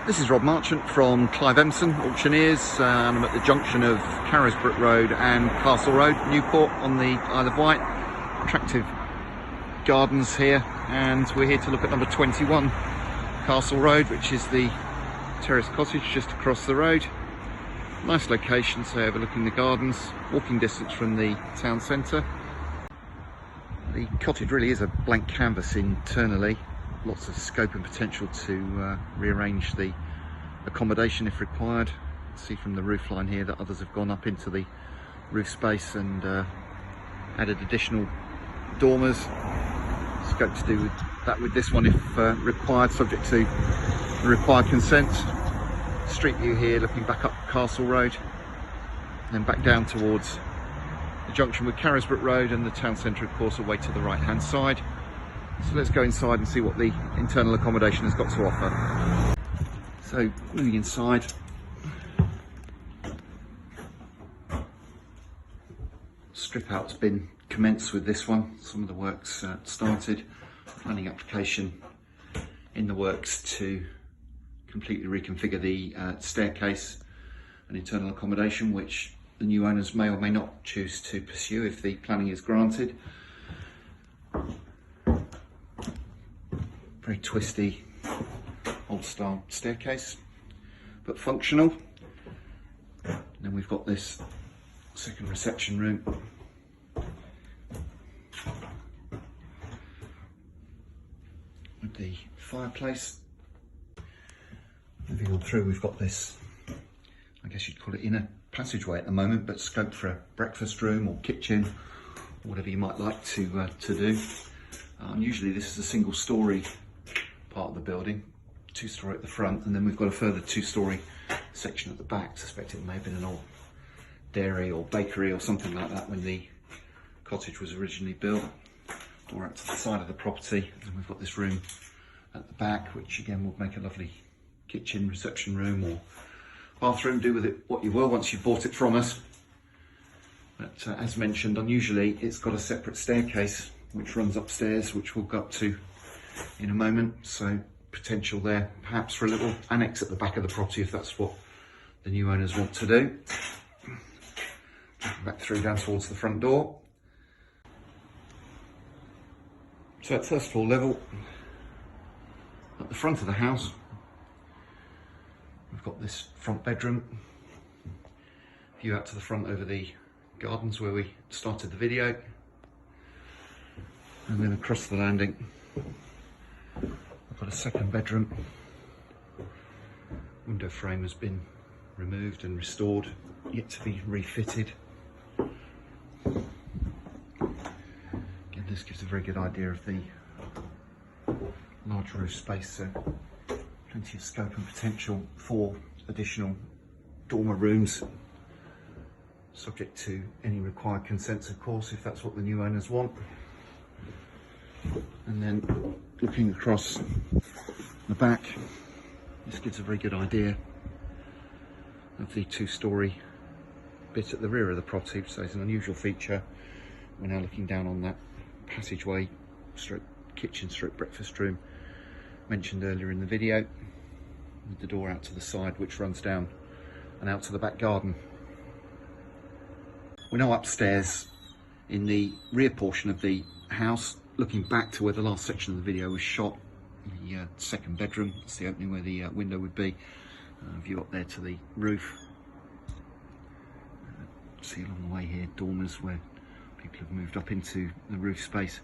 This is Rob Marchant from Clive Empson Auctioneers, and I'm at the junction of Carisbrooke Road and Castle Road, Newport on the Isle of Wight. Attractive gardens here, and we're here to look at number 21 Castle Road, which is the terrace cottage just across the road. Nice location, so overlooking the gardens, walking distance from the town centre. The cottage really is a blank canvas internally. Lots of scope and potential to rearrange the accommodation if required. See from the roof line here that others have gone up into the roof space and added additional dormers. Scope to do that with this one if required, subject to the required consent. Street view here looking back up Castle Road and then back down towards the junction with Carisbrooke Road, and the town centre of course away to the right hand side. So let's go inside and see what the internal accommodation has got to offer. So moving inside, strip out's been commenced with this one. Some of the works started. Planning application in the works to completely reconfigure the staircase and internal accommodation, which the new owners may or may not choose to pursue if the planning is granted. Very twisty, old style staircase, but functional. And then we've got this second reception room. With the fireplace. Moving on through, we've got this, I guess you'd call it inner passageway at the moment, but scope for a breakfast room or kitchen, whatever you might like to do. Usually this is a single story part of the building, 2-story at the front, and then we've got a further 2-story section at the back. Suspect it may have been an old dairy or bakery or something like that when the cottage was originally built. Door out to the side of the property, and we've got this room at the back, which again will make a lovely kitchen, reception room or bathroom. Do with it what you will once you've bought it from us. But as mentioned, unusually it's got a separate staircase which runs upstairs, which we'll go up to in a moment. So potential there perhaps for a little annex at the back of the property if that's what the new owners want to do. Back through down towards the front door. So at first floor level, at the front of the house, we've got this front bedroom. View out to the front over the gardens where we started the video. And then across the landing, I've got a second bedroom. Window frame has been removed and restored, yet to be refitted. Again, this gives a very good idea of the large roof space, so plenty of scope and potential for additional dormer rooms, subject to any required consents of course if that's what the new owners want. And then looking across the back, this gives a very good idea of the 2-story bit at the rear of the property, so it's an unusual feature. We're now looking down on that passageway stroke kitchen stroke breakfast room mentioned earlier in the video, with the door out to the side which runs down and out to the back garden. We're now upstairs in the rear portion of the house, looking back to where the last section of the video was shot. The second bedroom, it's the opening where the window would be. View up there to the roof. See along the way here dormers where people have moved up into the roof space,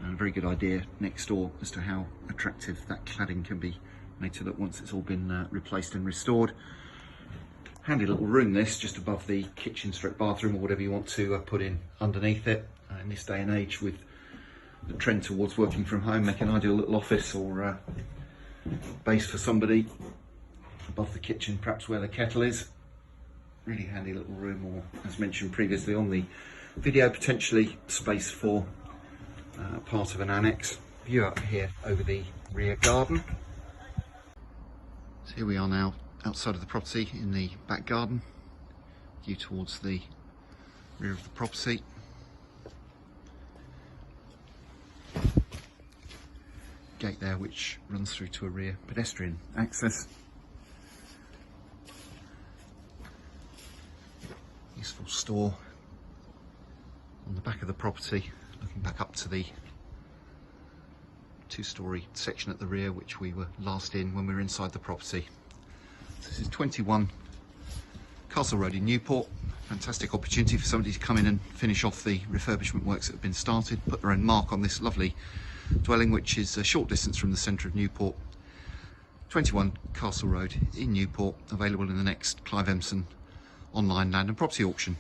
and a very good idea next door as to how attractive that cladding can be made to look once it's all been replaced and restored. Handy little room this, just above the kitchen stroke bathroom or whatever you want to put in underneath it. In this day and age with the trend towards working from home, make an ideal little office or base for somebody above the kitchen, perhaps where the kettle is. Really handy little room, or as mentioned previously on the video, potentially space for part of an annex. View up here over the rear garden. So here we are now outside of the property in the back garden. View towards the rear of the property. Gate there which runs through to a rear pedestrian access. store on the back of the property, looking back up to the two-storey section at the rear, which we were last in when we were inside the property. So this is 21 Castle Road in Newport. Fantastic opportunity for somebody to come in and finish off the refurbishment works that have been started, put their own mark on this lovely dwelling, which is a short distance from the centre of Newport. 21 Castle Road in Newport, available in the next Clive Empson online land and property auction.